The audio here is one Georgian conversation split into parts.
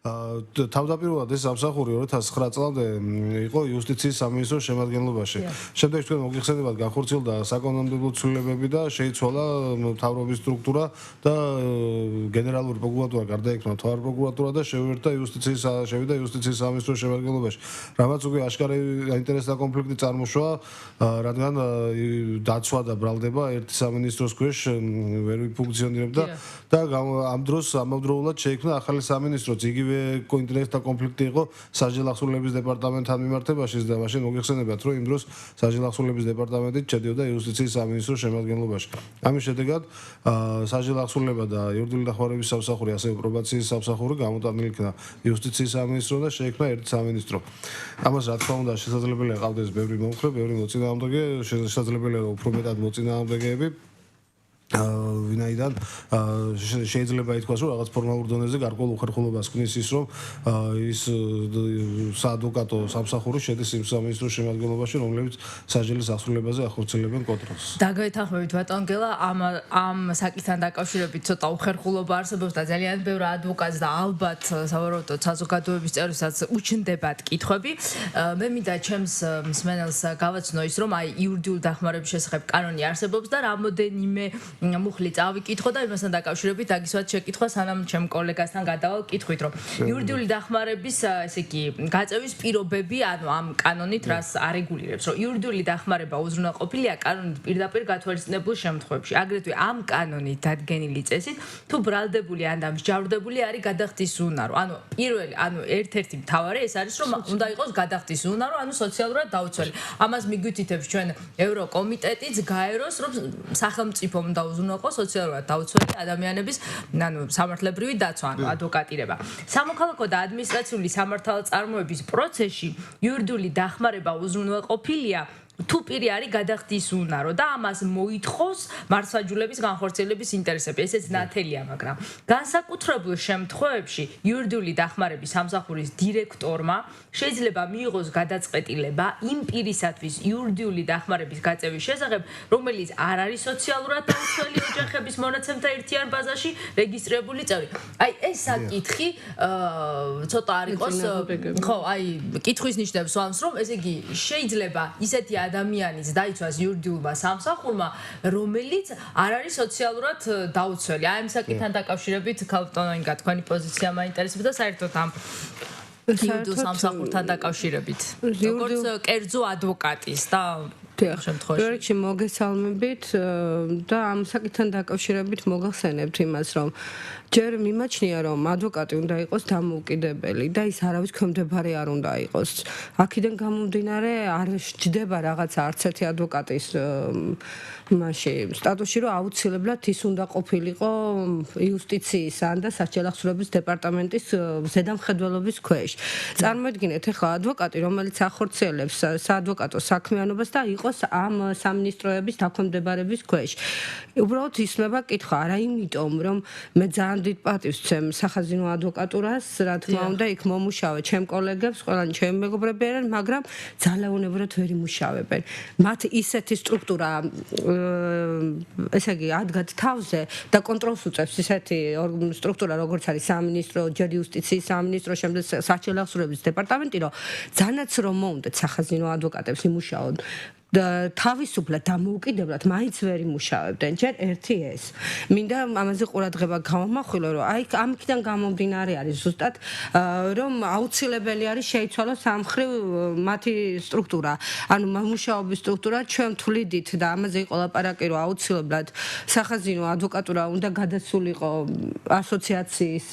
თავდაპირველად ეს სამსახური 2009 წლამდე იყო იუსტიციის სამინისტროს შემადგენლობაში. შემდეგ თქვენ მოგიხსენებათ განხორციელდა საკანონმდებლო ცვლილებები და შეიცვალა მთავრობის სტრუქტურა და გენერალური პროკურატურა გარდაიქმნა მთავარი პროკურატურა და შევიდა იუსტიციის სამინისტროს შემადგენლობაში. რამაც უკვე აშკარა ინტერესთა კონფლიქტი წარმოშვა, რადგან დაცვა და ბრალდება ერთი სამინისტროს ქვეშ ვერ ფუნქციონირებდა და ამ დროს ამავდროულად შეიქმნა ახალი სამინისტროც. იგივე ინტერესთა კონფლიქტი იყო საჯარო ახსნილების დეპარტამენტთან მიმართებაში და მაშინ მოგიხსენებათ, რომ იმ დროს საჯარო ახსნილების დეპარტამენტი შედიოდა იუსტიციის სამინისტროს შემადგენლობაში. ამის შედეგად საჯარო ახსნილება და იურიდიული დახმარების სამსახური, ასევე პრობაციის სამსახური გამოტანილი იქნა იუსტიციის სამინისტრო და შეიქმნა ერთი სამინისტრო. ამას რა თქმა უნდა შესაძლებელია ყავდეს ბევრი მომხრე, ბევრი მოწინააღმდეგე, შესაძლებელია უფრო მეტად მოწინააღმდეგეები ვინაიდან შეიძლება ითქვას, რომ რაღაც ფორმალურ დონეზე გარკვეულ უხერხულობას ქმნის ის, რომ ის საადვოკატო სამსახური შედის იმ სამინისტროს შემადგენლობაში, რომლებიც საჯარო ახსნილებაზე ახორციელებენ კონტროლს. დაგეთანხმებით ბატონ გელა, ამ საკითხთან დაკავშირებით ცოტა უხერხულობა არსებობს და ძალიან ბევრი ადვოკატს და ალბათ სავარაუდოდ საზოგადოების წევრებსაც უჩნდებათ კითხვები. მე მინდა ჩემს მსმენელს გავაცნო ის, რომ აი იურიდიული დახმარების შესახებ კანონი არსებობს და რამოდენიმე მუხლი წავიკითხო და იმასთან დაკავშირებით აგისვათ შეკითხვა სანამ ჩემ კოლეგასთან გადავალ კითხვით, რომ იურიდიული დახმარების ესე იგი გაწევის პირობები, ანუ ამ კანონით რას არეგულირებს, რომ იურიდიული დახმარება უზრუნველყოფილია კანონით პირდაპირ გათვალისწინებულ შემთხვევებში. აგრეთვე ამ კანონით დადგენილი წესით, თუ ბრალდებული ან დამსჯავრდებული არის გადახდის უნარო. ანუ პირველი, ერთ-ერთი მთავარი ეს არის, რომ უნდა იყოს გადახდის უნარო, ანუ სოციალურად დაუცველი. ამას მიგვითითებს ჩვენ ევროკომიტეტიც გაეროს, რომ სახელმწიფომ და უზრუნველყო სოციალურად დაუცველი ადამიანების სამართლებრივი დაცვა, ანუ ადვოკატირება. სამოქალაქო და ადმინისტრაციული სამართალწარმოების პროცესში იურიდიული დახმარება უზრუნველყოფილია თუ პირი არის გადახდის უნარო და ამას მოითხოვს მართლმსაჯულების განხორციელების ინტერესები. ესეც ნათელია, მაგრამ განსაკუთრებულ შემთხვევებში იურიდიული დახმარების სამსახურის დირექტორმა შეიძლება მიიღოს გადაწყვეტილება იმ პირისათვის იურიდიული დახმარების გაწევის შესახებ, რომელიც არ არის სოციალურად დაუცველი ოჯახების მონაცემთა ერთიან ბაზაში რეგისტრირებული წევრი. აი ეს საკითხი ცოტა არ იყოს, ხო, აი კითხვის ნიშნებს ვამს, რომ ესე იგი შეიძლება ისეთი ადამიანის დაიცვას იურიდიულმა სამსახურმა, რომელიც არ არის სოციალურად დაუცველი. აი ამ საკითხთან დაკავშირებით ქალბატონინგა თქვენი პოზიცია მაინტერესებს და საერთოდ ამ იურიდიულ სამსახურთან დაკავშირებით. როგორც კერძო ადვოკატის და შემთხვევაში მოგესალმებით და ამ საკითხთან დაკავშირებით მოგახსენებთ იმას, რომ ჯერ მიმაჩნია, რომ ადვოკატი უნდა იყოს დამოუკიდებელი და ის არავის ქვემდებარე არ უნდა იყოს. აქედან გამომდინარე არ ჯდება რაღაცა არც ერთი ადვოკატის სტატუსში, რომ აუცილებლად ის უნდა ყოფილიყო იუსტიციის ან და საჯარო ახსნილების დეპარტამენტის ზედამხედველობის ქვეშ. წარმოიდგინეთ, ახლა ადვოკატი, რომელიც ახორციელებს საადვოკატო საქმიანობას და იყოს ამ სამინისტროების დაქვემდებარების ქვეშ. უბრალოდ ისმება კითხვა, არა იმიტომ, რომ მე ძალიან დიდ პატივს ვცემ სახაზინო ადვოკატურას, რა თქმა უნდა, იქ მომუშავე ჩემ კოლეგებს, ყველანი ჩემი მეგობრები არიან, მაგრამ ძალაუნებურად ვერ იმუშავებენ. მათ ისეთი სტრუქტურა ესე იგი ადგათ თავზე და კონტროლს უწევს ისეთი სტრუქტურა, როგორც არის სამინისტრო, ჯერ იუსტიციის სამინისტრო, შემდეგ საჯარო ახსნილების დეპარტამენტი, რომ ძალაც რომ მოუნდეთ სახაზინო ადვოკატებს იმუშაონ და თავისუფლად დამოუკიდებლად მაინც ვერ იმუშავებდნენ. ჯერ ერთი ეს. მინდა ამაზე ყურადღება გავამახვილო, რომ აი ამქიდან გამომდინარე არის ზუსტად, რომ აუცილებელი არის შეიცვალოს ამ მხრივ მათი სტრუქტურა. ანუ მუშაობის სტრუქტურა ჩვენ თვლიდით და ამაზე იყო ლაპარაკი, რომ აუცილებლად სახაზინო ადვოკატურა უნდა გადასულიყო ასოციაციის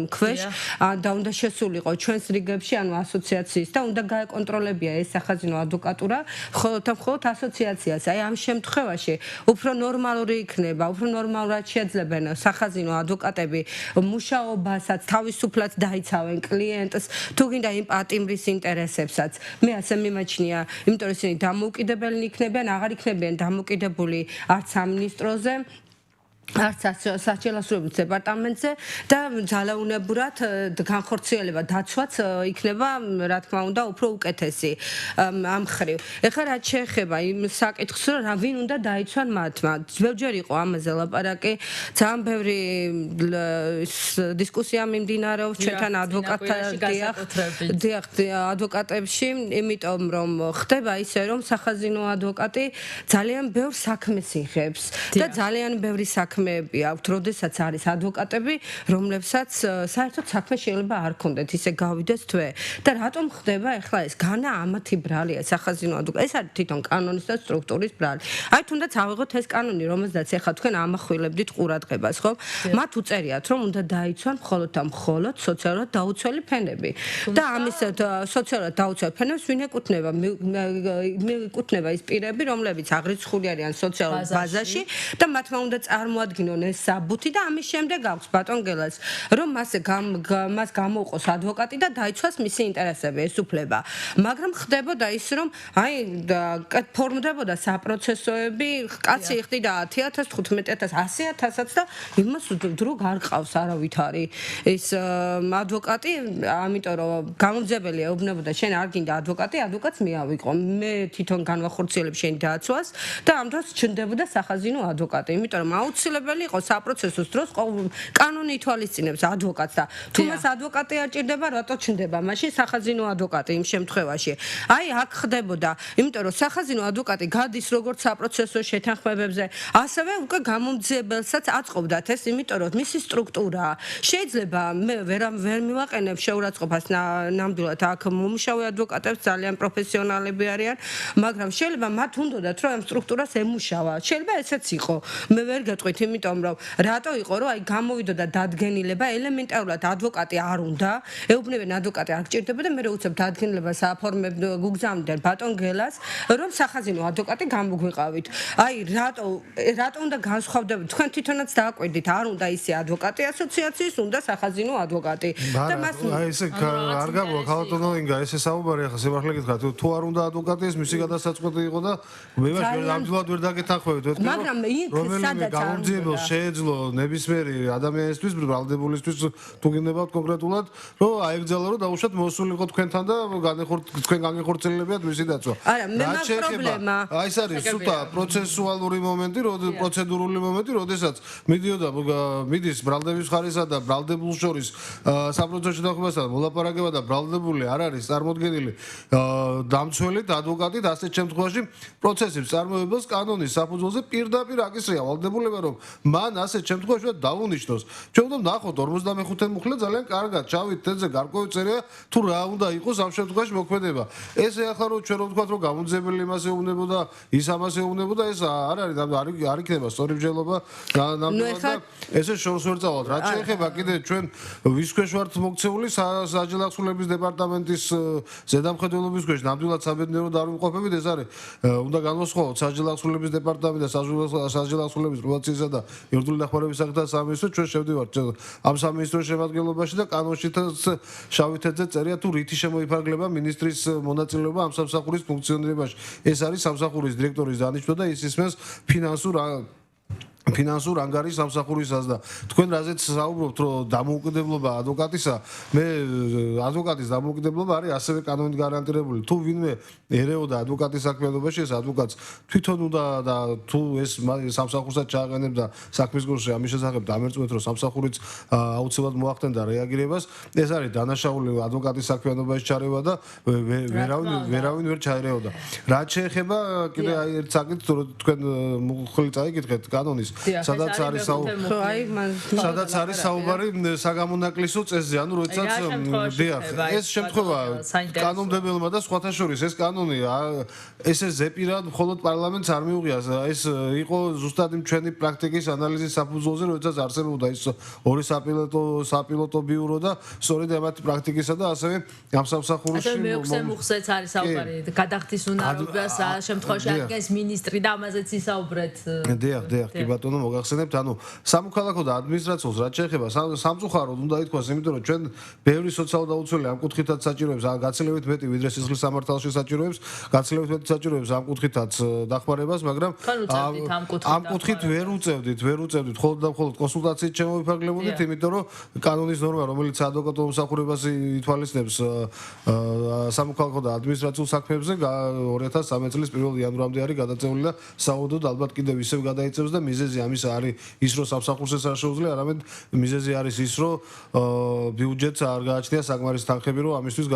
ქვეშ და უნდა შესულიყო ჩვენს რიგებში, ანუ ასოციაციის და უნდა გაეკონტროლებია ეს სახაზინო ადვოკატურა, მხოლოდ ასოციაციას. აი ამ შემთხვევაში უფრო ნორმალური იქნება, უფრო ნორმალურად შეძლებენ სახაზინო ადვოკატები მუშაობასაც, თავისუფლად დაიცავენ კლიენტს, თუ გინდა იმ პატიმრის ინტერესებსაც. მე ასე მიმაჩნია, იმიტომ რომ ისინი დამოუკიდებელი იქნებიან, აღარ იქნებიან დამოუკიდებული არც სამინისტროზე, არც საჭიროების დეპარტამენტზე და ძალაუნებურად განხორციელება დაცვაც იქნება რა თქმა უნდა უფრო უკეთესი ამ ხრივ. ეხლა რაც შეეხება იმ საკითხს, რომ რა ვინ უნდა დაიცვან მათმა. ბევრჯერ იყო ამაზე ლაპარაკი, ძალიან ბევრი დისკუსია მიმდინარეობს ჩვენთან ადვოკატებში, იმიტომ რომ ხდება ისე რომ სახაზინო ადვოკატი ძალიან ბევრ საქმეს იღებს და ძალიან ბევრი საქმეები აქვთ, როდესაც არის ადვოკატები, რომლებსაც საერთოდ საქმე შეიძლება არ ქონდეთ, ისე გავიდეს თვე. და რატომ ხდება ახლა ეს? განა ამათი ბრალია სახაზინო ადვოკატი. ეს არის თვითონ კანონის და სტრუქტურის ბრალი. აი თუნდაც ავიღოთ ეს კანონი, რომელსაც ახლა თქვენ ამახვილებდით ყურადღებას, ხო? მათ უწერიათ, რომ უნდა დაიცვან მხოლოდ და მხოლოდ სოციალურად დაუცველი ფენები. და ამის სოციალურად დაუცველი ფენებს ვინ ეკუთვნება? მიეკუთვნება ის პირები, რომლებიც აღრიცხული არიან სოციალურ ბაზაში და მათმა უნდა წარმოადგინონ ეს საბუთი და ამის შემდეგ აქვს ბატონ გელას, რომ მას გამოუყოს ადვოკატი და დაიცვას მისი ინტერესები, ეს უფლება. მაგრამ ხდებოდა ის, რომ აი ფორმდებოდა საპროცესოები, კაცი იხდიდა 10,000, 15,000, 100,000-აც და იმას დრო არ ყავს არავითარი ეს ადვოკატი, ამიტომ რომ გამომძებელი ეუბნებოდა შენ არ გინდა ადვოკატი, ადვოკატს მიავიღო. მე თვითონ განვახორციელებ შენ დაცვას და ამ დროს ჩნდებოდა სახაზინო ადვოკატი, იმიტომ რომ აუცილებელი იყო საპროცესოს დროს კანონი ითვალისწინებს ადვოკატს და თუ მას ადვოკატი არ ჭირდება, რატო ჩნდება მაშინ სახაზინო ადვოკატი იმ შემთხვევაში? აი აქ ხდებოდა, იმიტომ რომ სახაზინო ადვოკატი გადის როგორც საპროცესო შეთანხმებებზე, ასევე უკვე გამომძიებელსაც აწყობდათ ეს, იმიტომ რომ მისი სტრუქტურა შეიძლება მე ვერ მივაყენებ შეურაცხყოფას ნამდვილად აქ მომუშავე ადვოკატებს ძალიან პროფესიონალები არიან, მაგრამ შეიძლება მათ უნდათ რომ ამ სტრუქტურას ემუშავა. შეიძლება ესეც იყო. მე ვერ გეტყვით, იმიტომ რომ რატო იყო რომ აი გამოვიდოდა დადგენილება, ელემენტარულად ადვოკატი არ უნდა, ეუბნებიან ადვოკატი არ გჭირდება და მე რო უცებ დადგენილებას აფორმებ გუგზავნიდან ბატონ გელას, რომ სახაზინო ადვოკატი გამოგვიყავით. აი რატო უნდა განსხვავდებით? თქვენ თვითონაც დააკვირდით, არ უნდა ისე ადვოკატი ასოციაციის, უნდა სახაზინო ადვოკატი. და მას აი ესე არ გამოვა ქალბატონო ინგა, ესე საუბარი ახლა სიმართლე გითხრათ, თუ არ უნდა advokati ეს მისი გადასაწყვეტი იყო და მე ვაშ ნამდვილად ვერ დაგეთანხმებით, ვეთქი მაგრამ იქ სადაც გამომძიებელს შეეძლო ნებისმიერი ადამიანისთვის, ბრალდებულისთვის თუ გინდებათ კონკრეტულად, რომ აეგზალა რომ დაუშვათ მოსულიყო თქვენთან და თქვენ განხორციელებიათ მისი დაცვა. არა, მე მაქვს პრობლემა. აი ეს არის სუთა პროცესუალური მომენტი, პროცედურული მომენტი, როდესაც მიდის ბრალდების ხარისა და ბრალდებულს შორის საპროცესო შეთანხმებასთან მოლაპარაკება და ბრალდებული არ არის წარმოდგენილი დამცველით, ადვოკატით, ასეთ შემთხვევაში პროცესის წარმოებელს კანონის საფუძველზე პირდაპირ აკისრია ვალდებულება, რომ მან ასეთ შემთხვევაში დაუნიშნოს. ჩვენ უნდა ნახოთ 45 მუხლე ძალიან კარგად, ჩავით თეთრზე გარკვეული წერია, თუ რა უნდა იყოს ამ შემთხვევაში მოქმედება. ეს ახლა რომ ჩვენ ვთქვათ, რომ გამომძიებელი იმას ეუბნებოდა, ის ამას ეუბნებოდა, ეს არ არის, არ იქნება სწორი მსჯელობა ნამდვილად და ესე შორს ვერ წავალთ. რაც შეეხება კიდე ჩვენ ვის ქვეშ ვართ მოქცეული საჯელახსრულების დეპარტამენტის ზედამხედველობის ქვეშ ნამდვილად საბედნიეროდ არ ვიმყოფებით, ეს არის უნდა განვასხვაოთ საჯელახსრულების დეპარტამენტი და საჯელახსრულების პრობაციისა და ერთული დახმარების საკითხთა სამინისტრო. ჩვენ შევდივართ ამ სამინისტროს შემადგენლობაში და კანონშიც შავი თეთრზე წერია თუ რითი შემოიფარგლება მინისტრის მონაწილეობა ამ სამსახურის ფუნქციონირებაში. ეს არის სამსახურის დირექტორის დანიშვნა და ის ისმენს ფინანსურ ანგარიშს სამსახურისას და თქვენ რაზეც საუბრობთ, რომ დამოუკიდებლობა ადვოკატისა, მე ადვოკატის დამოუკიდებლობა არის ასევე კანონით გარანტირებული. თუ ვინმე ერეოდა ადვოკატის საქმიანობაში, ეს ადვოკატს თვითონ უნდა და თუ ეს სამსახურსაც ჩააყენებდა საქმის გულში ამის შესახებ დამერწმუნეთ, რომ სამსახურიც აუცილებლად მოახდენდა რეაგირებას. ეს არის დანაშაული ადვოკატის საქმიანობაში ჩარევა და ვერავინ ვერ ჩაერეოდა. რაც შეეხება კიდე აი ერთ საკითხს, რომ თქვენ მხოლოდ წაიკითხეთ კანონის სადაც არის საუბარი საგამონაკლისო წესზე, ანუ როდესაც ეს შემთხვევა კანონმდებელმა და სხვათა შორის ეს კანონი ესე ზეპირად მხოლოდ პარლამენტს არ მიუღია, ეს იყო ზუსტად იმ ჩვენი პრაქტიკის ანალიზის საფუძველზე, როდესაც არსებობდა ის ორი საპილოტო ბიურო და სწორედ ამათი პრაქტიკისა და ასევე ამ სამსახურში მეექვსე მუხზეც არის საუბარი გადახდის უნარობას შემთხვევაში ადგენს მინისტრი და ამაზეც ისაუბრეთ. დიახ, კი ბატონო. ბატონო მოგახსენებთ, ანუ სამოქალაქო და ადმინისტრაციულს რაც შეეხება სამწუხაროდ უნდა ითქვას, იმიტომ რომ ჩვენ ბევრი სოციალურ დაუცველი ამ კუთხითაც საჭიროებს, გაცილებით მეტი ვიდრე სისხლის სამართალში საჭიროებს, გაცილებით მეტი საჭიროებს ამ კუთხითაც დახმარებას, მაგრამ ამ კუთხით ვერ უწევდით, მხოლოდ და მხოლოდ კონსულტაციით შემოვიფარგლებოდით, იმიტომ რომ კანონის ნორმა, რომელიც ადვოკატურ მომსახურებას ითვალისწინებს სამოქალაქო და ადმინისტრაციულ საქმეებზე 2013 წლის 1 იანვრამდე არის გადაწეული და საუდოდ ალბათ კიდევ ისევ გადაიწევს და მიზეზი ამის არის ის, რომ სამსახურს ეს არ შეუძლია, არამედ მიზეზი არის ის, რომ ბიუჯეტს არ გააჩნია საკმარისი თანხები, რომ ამისთვის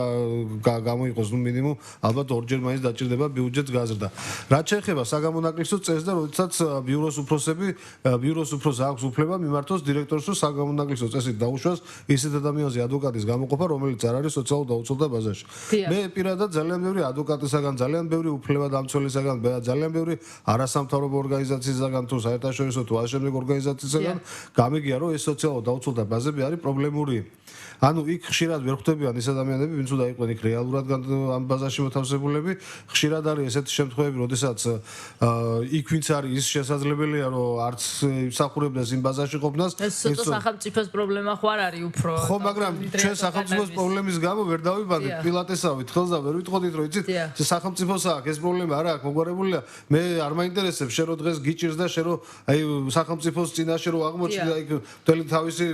გამოიყოს მინიმუმ ალბათ ორჯერ მაინც დაჭირდება ბიუჯეტს გაზრდა. რაც შეეხება საგამონაკლისო წესს და როდესაც ბიუროს უფროსს აქვს უფლება მიმართოს დირექტორს, რომ საგამონაკლისო წესით დაუშვას ისეთ ადამიანზე ადვოკატის გამოყოფა, რომელიც არ არის სოციალურ დაუცველთა ბაზაში. მე პირადად ძალიან ბევრი ადვოკატისაგან, ძალიან ბევრი უფლებადამცველისაგან, ძალიან ბევრი არასამთავრობო ორგანიზაციისაგან თუ საერთაშორისო თუ ასე შემდეგ ორგანიზაციისაგან გამიგია, რომ ეს სოციალურ დაუცველთა ბაზები არის პრობლემური. ანუ იქ ხშირად ვერ ხვდებიან ის ადამიანები, ვინც უნდა იყვნენ იქ რეალურად ამ ბაზაში მოთავსებულები. ხშირად არის ესეთი შემთხვევები, როდესაც იქ ვინც არის ის შესაძლებელია, რომ არც იმსახურებდეს იმ ბაზაში ყოფნას. ეს ცოტა სახელმწიფოს პრობლემა ხო არ არის უფრო. ხო, მაგრამ ჩვენ სახელმწიფოს პრობლემის გამო ვერ დავიბანდით, პილატესავით, ხელს და ვერ ვიტყოდით, რომ იცით, სახელმწიფოს აქვს ეს პრობლემა არა აქვს მოგვარებულია. მე არ მაინტერესებს შენ რომ დღეს გიჭირს და შენ რომ აი სახელმწიფოს წინაშე რომ აღმოჩნდა იქ მთელი თავისი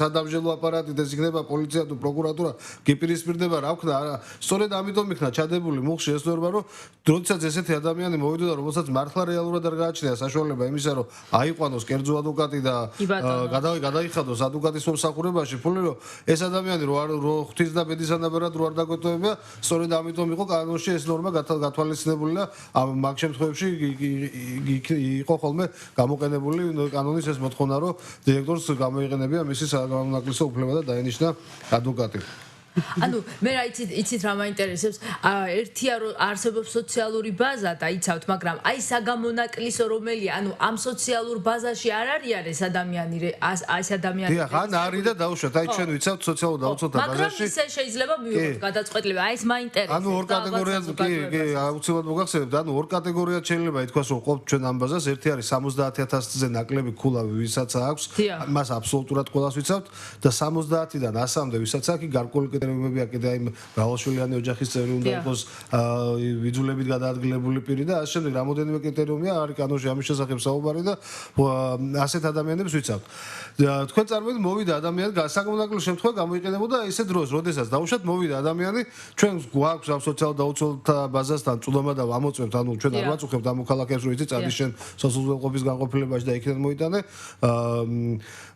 სადამსჯელო აპარატი და იქნება პოლიცია თუ პროკურატურა გიპირისპირდება რა ვქნა არა სწორედ ამიტომ იქნა ჩადებული მუხში ეს ნორმა რომ როდესაც ესეთი ადამიანი მოვიდოდა რომელსაც მართლა რეალურად არ გააჩნია საშუალება იმისა რომ აიყვანოს კერძო ადვოკატი და გადაიხადოს ადვოკატის მომსახურებაში ფული რომ ეს ადამიანი რო ღვთის და ბედის ანაბარად რო არ დაგვეტოვებია სწორედ ამიტომ იყო კანონში ეს ნორმა გათვალისწინებული და მაგ შემთხვევებში იყო ხოლმე გამოყენებული კანონის ეს მოთხოვნა რომ დირექტორს გამოიყენებია მისი საგამონაკლისო უფლება და დაენიშნა ადვოკატი. ანუ მე რა იცით რა მაინტერესებს ერთია რომ არსებობს სოციალური ბაზა და იცავთ მაგრამ აი საგამონაკლისო რომელია ანუ ამ სოციალურ ბაზაში არ არის ეს ადამიანი ეს ადამიანი დიახ ან არის და დაუშვათ აი ჩვენ ვიცავთ სოციალურ დაუცველთა ბაზაში მაგრამ ისე შეიძლება მივიღოთ გადაწყვეტილება აი ეს მაინტერესებს ანუ ორ კატეგორიად კი აუცილებლად მოგახსენებთ ანუ ორ კატეგორიად შეიძლება ითქვას რომ ყოფთ ჩვენ ამ ბაზას ერთი არის 70000-ზე ნაკლები ქულავი ვისაც აქვს მას აბსოლუტურად ყველას ვიცავთ და 70-დან 100-მდე ვისაც აქვს გარკვეული კრიტერიუმები აქ და აი მრავალშვილიანი ოჯახის წევრი უნდა იყოს ვიძულებით გადაადგილებული პირი და ასე შემდეგ რამოდენიმე კრიტერიუმია არის კანონში ამის შესახებ საუბარი და ასეთ ადამიანებს ვიცავთ. თქვენ წარმოიდგინეთ მოვიდა ადამიანი საგამონაკლისო შემთხვევა გამოიყენებოდა ისე დროს, როდესაც დაუშვათ მოვიდა ადამიანი ჩვენ გვაქვს ამ სოციალურ დაუცველთა ბაზასთან წვდომა და ამოწმებთ ანუ ჩვენ არ ვაწუხებთ ამ მოქალაქეებს რომ იცით წადი შენ სოციალურყოფის განყოფილებაში და იქიდან მოიტანე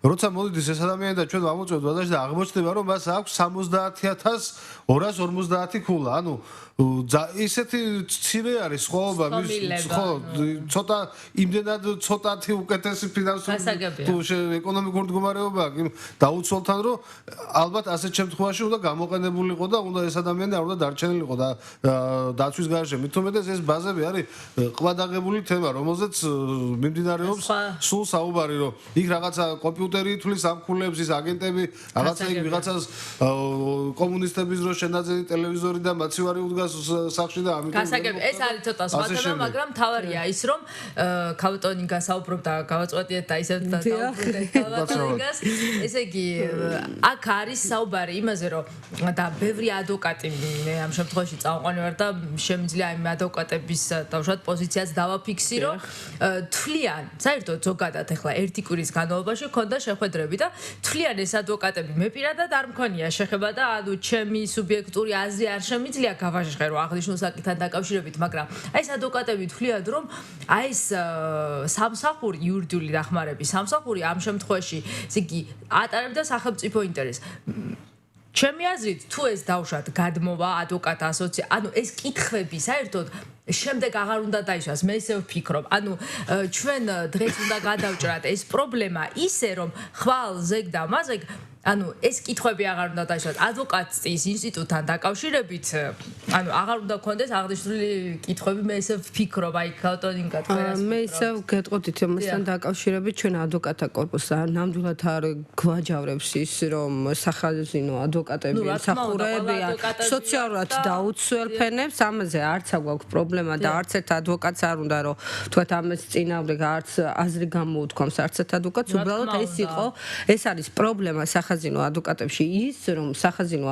როცა მოდიდეს ეს ადამიანი და ჩვენ ამოწმებთ ბაზაში და აღმოჩნდება რომ მას აქვს 70250 ქულა ანუ ისეთი მცირე არის სხვაობა მის ხო ცოტა იმდენად ცოტათი უკეთესი ფინანსური თუ ეკონომიკური მდგომარეობა დაუცველთან რომ ალბათ ასეთ შემთხვევაში უნდა გამოყენებულიყო და უნდა ეს ადამიანი არ უნდა დარჩენილიყო და დაცვის გარეშე მით უმეტეს ეს ბაზები არის ყვადაღებული თემა რომელზეც მიმდინარეობს სულ საუბარი რომ იქ რაღაცა კომპიუტერი ითვლის ამ ქულებს ის აგენტები რაღაცა იქ ვიღაცას კომუნისტების რო შენაძენი ტელევიზორი და მაცივარი უდგას სახში და ამიტომ გასაგებ ეს არის ცოტა სხვა თემა მაგრამ თავარია ის რომ ქავტონინგა საუბრობდა გავაწყვეტიეთ და ისევ ქავტონინგას ესე იგი აქ არის საუბარი იმაზე რომ და ბევრი ადვოკატი მე ამ შემთხვევაში წავყვანი ვარ და შემიძლია იმ ადვოკატების თავშოთ პოზიციას დავაფიქსირო თვლიან საერთოდ ზოგადად ახლა ერთი კვირის განმავლობაში ქონდა შეხვედრები და თვლიან ეს ადვოკატები მე პირადად არ მქონია შეხება და ანუ ჩემი სუბიექტური აზრი არ შემიძლია გავაშეხე რომ აღნიშნულ საკითხთან დაკავშირებით მაგრამ აი ეს ადვოკატები თვლიან რომ აი ეს სამსახური იურიდიული დახმარების სამსახური ამ შემთხვევაში ესე იგი ატარებდა სახელმწიფო ინტერესს ჩემი აზრით თუ ეს დავშვათ გადმოვა ადვოკატ ასოციაცია ანუ ეს კითხვები საერთოდ შემდეგ აღარ უნდა დაისვას მე ისე ვფიქრობ ანუ ჩვენ დღეს უნდა გადავჭრათ ეს პრობლემა ისე რომ ხვალ ზეგ და მაზეგ ანუ ეს კითხვები აღარ უნდა დაიშვათ ადვოკატის ინსტიტუტთან დაკავშირებით, ანუ აღარ უნდა გქონდეს აღნიშნული კითხვები, მე ესე ვფიქრობ, აი ქალტონინგა თქვენას. მე ისე გეტყოდით ამასთან დაკავშირებით ჩვენ ადვოკატთა კორპუსს ნამდვილად არ გვაჯავრებს ის რომ სახაზინო ადვოკატები მსახურები სოციალურად დაუცველფენებს, ამაზე არც აქვს პრობლემა და არც ერთ ადვოკატს არ უნდა რომ თქვათ ამას წინააღმდეგ არც აზრი გამოუთქვამს არც ერთ ადვოკატს, უბრალოდ ეს არის პრობლემა სახაზინო ადვოკატებში ის რომ სახაზინო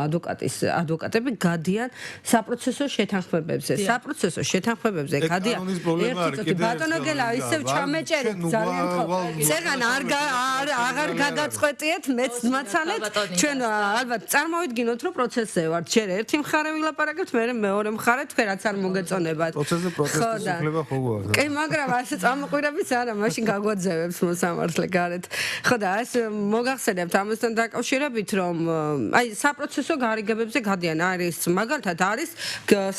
ადვოკატები გადიან საპროცესო შეთანხმებებზე. საპროცესო შეთანხმებებზე გადიან ერთი ბატონო გელა ისევ ჩამეჭერეთ ძალიან ხო. ზეგან აღარ გადაწყვეტიეთ მეც მაცალეთ ჩვენ ალბათ წარმოვიდგინოთ რომ პროცესზე ვართ. ჯერ ერთი მხარე ვილაპარაკებთ, მე მეორე მხარე თქვენ რაც არ მოგეწონებათ. პროცესზე პროტესტის უფლება ხო გვაქვს. კი, მაგრამ ასე წამოყვირებიც არა, მაშინ გაგვაძევებს მოსამართლე გარეთ. ხო და ეს მოგახსენებთ ამასთან დაკავშირებით რომ აი საპროცესო გარიგებებზე გადიან არის მაგალითად არის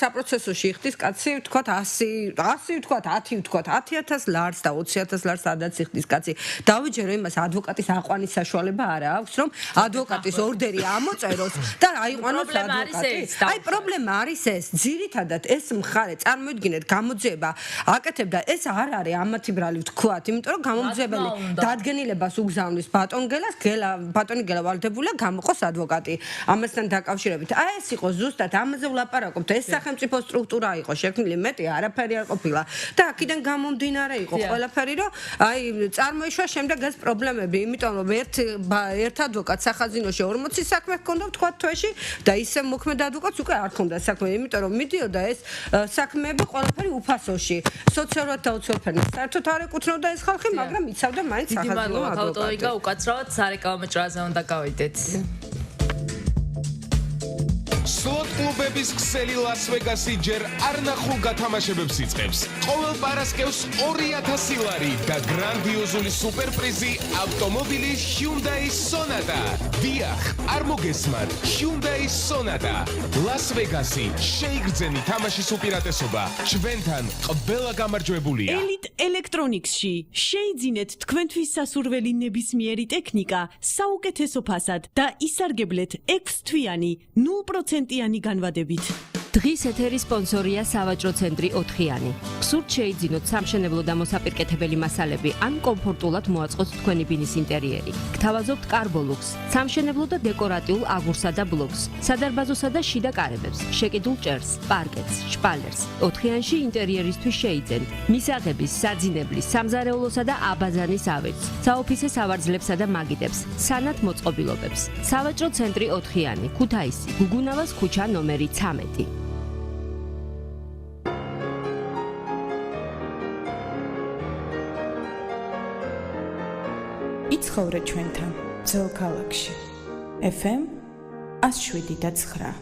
საპროცესოში იხდის კაცი ვთქვათ 100 ვთქვათ 10 ვთქვათ 10000 ლარს და 20000 ლარს სადაც იხდის კაცი დავიჯერო იმას ადვოკატის აყვანის საშუალება არა აქვს რომ ადვოკატის ორდერი ამოწეროს და აიყვანოს ადვოკატი. აი პრობლემა არის ეს ძირითადად ეს მხარე წარმოიდგინეთ გამოძიება აკეთებდა ეს არ არის ამათი ბრალი ვთქვათ იმიტომ რომ გამომძიებელი დადგენილებას უგზავნის ბატონი გელა ვალდებულია გამოყოს ადვოკატი ამასთან დაკავშირებით. აი ეს იყო ზუსტად ამაზე ვლაპარაკობთ. ეს სახელმწიფო სტრუქტურა იყო შექმნილი, მეტი არაფერი არ ყოფილა და აქედან გამომდინარე იყო ყველაფერი, რომ აი წარმოიშვა შემდეგ ეს პრობლემები, იმიტომ რომ ერთ ადვოკატს სახაზინოში 40 საქმე ჰქონდა ვთქვათ თვეში და ისე მოქმედ ადვოკატს უკვე არ ჰქონდა საქმე, იმიტომ რომ მიდიოდა ეს საქმეები ყველაფერი უფასოში. სოციალურად დაუცველფერნეს საერთოდ არ ეკუთვნოდა ეს ხალხი, მაგრამ იცავდა მაინც სახაზინო ადვოკატი. უკაცრავად სარეკლამო ჭრაზე უნდა გავიდეთ. სლოტ კლუბების ქსელი ლას-ვეგასი ჯერ არ ნახულ გათამაშებებს იწყებს. ყოველ პარასკევს 2000 ლარი და გრანდიოზული სუპერპრიზი ავტომობილი Hyundai Sonata. დიახ, არ მოგესმართ, Hyundai Sonata. ლას-ვეგასი, შეიგრძენი თამაშის უპირატესობა. ჩვენთან ყველა გამარჯვებულია. Elite Electronics-ში შეიძინეთ თქვენთვის სასურველი ნებისმიერი ტექნიკა საუკეთესო ფასად და ისარგებლეთ 6 თვიანი 0%-იანი განვადებით. დღის ეთერის სპონსორია სავაჭრო ცენტრი 4-იანი. გსურთ შეიძინოთ სამშენებლო და მოსაპირკეთებელი მასალები ან კომფორტულად მოაწყოთ თქვენი ბინის ინტერიერი. გთავაზობთ კარბოლუქს, სამშენებლო და დეკორატიულ აგურსა და ბლოკს, სადარბაზოსა და შიდა კარებებს, შეკიდულ ჭერს, პარკეტს, შპალერს. 4-იანში ინტერიერისთვის შეიძენთ მისაღების, საძინებლის, სამზარეულოსა და აბაზანის ავეჯს, საოფისე სავარძლებსა და მაგიდებს, სანათ მოწყობილობებს. სავაჭრო ცენტრი 4-იანი, ქუთაისი, გუგუნავას ქუჩა ნომერი 13. იცხოვრე ჩვენთან ძველ ქალაქში. FM 107.9.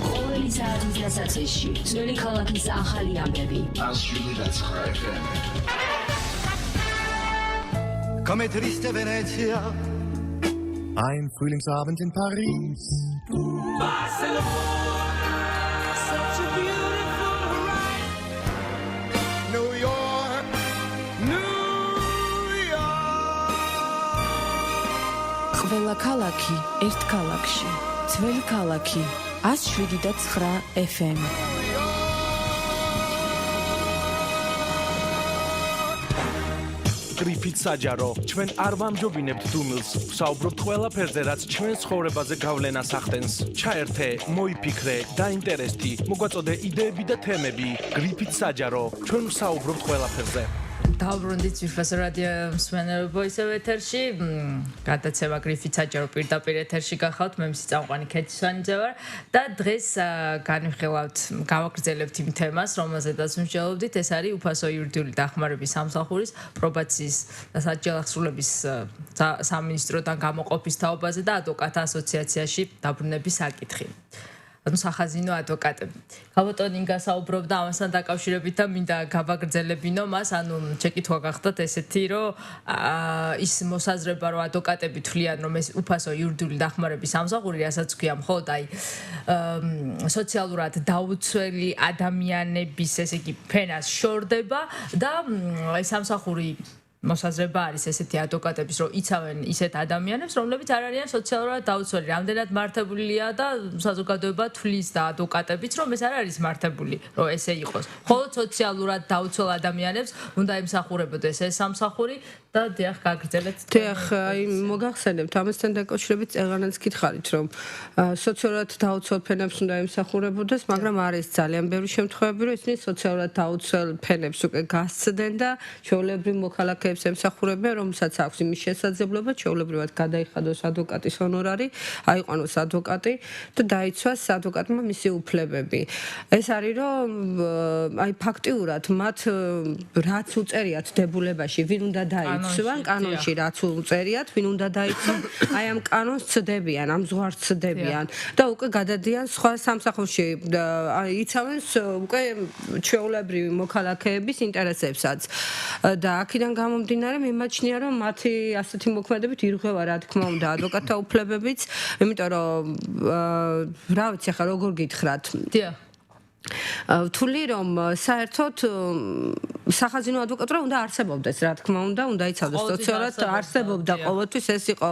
ყოველი საათის დასაწყისში ძველი ქალაქის ახალი ამბები. 107.9 FM. Come triste Venezia. Ein Frühlingsabend in Paris. Barcelona, such a beautiful ride. New York, New York. ყველა ქალაქი ერთ ქალაქში. ძველი ქალაქი 107.9 FM. გრიფით საჯარო, ჩვენ არ ვამჯობინებთ დუმილს, ვსაუბრობთ ყველაფერზე, რაც ჩვენ ცხოვრებაზე გავლენას ახდენს. ჩაერთე, მოიფიქრე, დაინტერესდი, მოგვაწოდე იდეები და თემები. გრიფით საჯარო, ჩვენ ვსაუბრობთ ყველაფერზე. დავბრუნდით ვიფას რადიო მსმენელო ისევ ეთერში. გადაცემა გრიფით საჯარო პირდაპირ ეთერში გახავთ. მე მისი წამყვანი ქეთისვანიძე ვარ და დღეს განვიხილავთ, გავაგრძელებთ იმ თემას, რომელზედაც მსჯელობდით. ეს არის უფასო იურიდიული დახმარების სამსახურის პრობაციის და საჯელახსრულების სამინისტროდან გამოყოფის თაობაზე და ადვოკატთა ასოციაციაში დაბრუნების საკითხი. ანუ სახაზინო ადვოკატები. გაბატონინგა საუბრობდა ამასთან დაკავშირებით და მინდა გავაგრძელებინო მას, ანუ შეკითხვა გახდათ ესეთი, რომ ის მოსაზრება, რომ ადვოკატები თვლიან, რომ ეს უფასო იურიდიული დახმარების სამსახური, რასაც ქვია მხოლოდ აი სოციალურად დაუცველი ადამიანების, ესე იგი, ფენას შორდება და ეს სამსახური მოსაზრება არის ესეთი ადვოკატების, რომ იცავენ ისეთ ადამიანებს, რომლებიც არ არიან სოციალურად დაუცველი. რამდენად მართებულია და საზოგადოება თვლის და ადვოკატებიც, რომ ეს არ არის მართებული, რომ ესე იყოს. მხოლოდ სოციალურად დაუცველ ადამიანებს უნდა ემსახურებოდეს ეს სამსახური და დიახ, გაგრძელეთ. დიახ, აი მოგახსენებთ ამასთან დაკავშირებით წელღანაც გითხარით, რომ სოციალურად დაუცველ ფენებს უნდა ემსახურებოდეს, მაგრამ არის ძალიან ბევრი შემთხვევები, რომ ისინი სოციალურად დაუცველ ფენებს უკვე გასცდნენ და ჩვეულებრივ მოქალაქეებს ემსახურებიან, რომელსაც აქვს იმის შესაძლებლობა, ჩვეულებრივად გადაიხადოს ადვოკატის ჰონორარი, აიყვანოს ადვოკატი და დაიცვას ადვოკატმა მისი უფლებები. ეს არის რომ აი ფაქტიურად მათ რაც უწერიათ დებულებაში, ვინ უნდა დაიცვან, კანონში რაც უწერიათ, ვინ უნდა დაიცვან, აი ამ კანონს ცდებიან, ამ ზღვარს ცდებიან და უკვე გადადიან სხვა სამსახურში, აი იცავენ უკვე ჩვეულებრივი მოქალაქეების ინტერესებსაც. და აქედან გამომდინარე მიმაჩნია რომ მათი ასეთი მოქმედებით ირღვევა რა თქმა უნდა ადვოკატთა უფლებებიც, იმიტომ რომ რა ვიცი ახლა როგორ გითხრათ. დიახ. თვლი რომ საერთოდ სახაზინო ადვოკატურა უნდა არსებობდეს, რა თქმა უნდა იცავდეს სოციალურად არსებობდა ყოველთვის ეს იყო